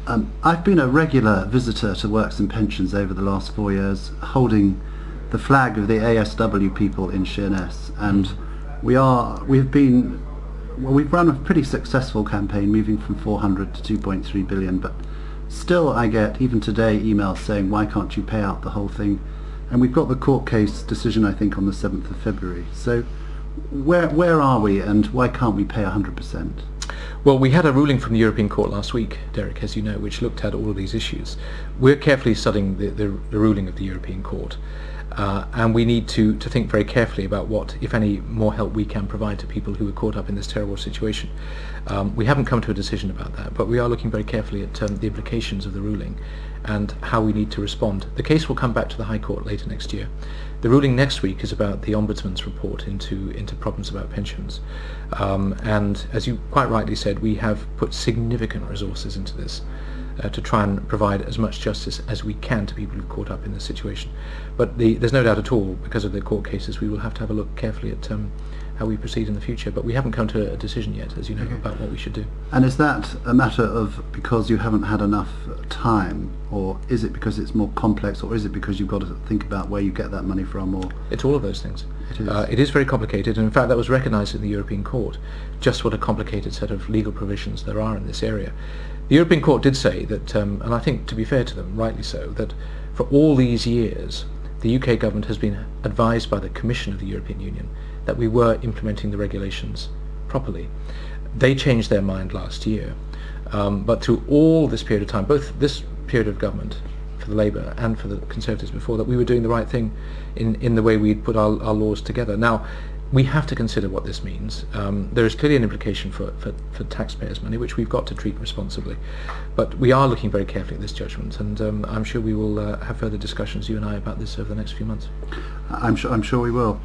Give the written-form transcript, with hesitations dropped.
I've been a regular visitor to Works and Pensions over the last 4 years, holding the flag of the ASW people in Sheerness, and we've run a pretty successful campaign, moving from 400 to 2.3 billion, but still I get, even today, emails saying, why can't you pay out the whole thing? And we've got the court case decision, I think, on the 7th of February. So where are we, and why can't we pay 100%? Well, we had a ruling from the European Court last week, Derek, as you know, which looked at all of these issues. We're carefully studying the ruling of the European Court, and we need to think very carefully about what, if any, more help we can provide to people who are caught up in this terrible situation. We haven't come to a decision about that, but we are looking very carefully at the implications of the ruling and how we need to respond. The case will come back to the High Court later next year. The ruling next week is about the Ombudsman's report into problems about pensions. And as you quite rightly said, we have put significant resources into this to try and provide as much justice as we can to people who've caught up in this situation. But there's no doubt at all, because of the court cases, we will have to have a look carefully at how we proceed in the future. But we haven't come to a decision yet, as you know, about what we should do. And is that a matter of because you haven't had enough time, or is it because it's more complex, or is it because you've got to think about where you get that money from? Or it's all of those things. It is very complicated, and in fact that was recognised in the European Court, just what a complicated set of legal provisions there are in this area. The European Court did say that, and I think, to be fair to them, rightly so, that for all these years the UK government has been advised by the Commission of the European Union that we were implementing the regulations properly. They changed their mind last year, but through all this period of time, both this period of government for the Labour and for the Conservatives before, that we were doing the right thing in the way we'd put our laws together. Now, we have to consider what this means. There is clearly an implication for taxpayers' money, which we've got to treat responsibly. But we are looking very carefully at this judgment, and I'm sure we will have further discussions, you and I, about this over the next few months. I'm sure we will.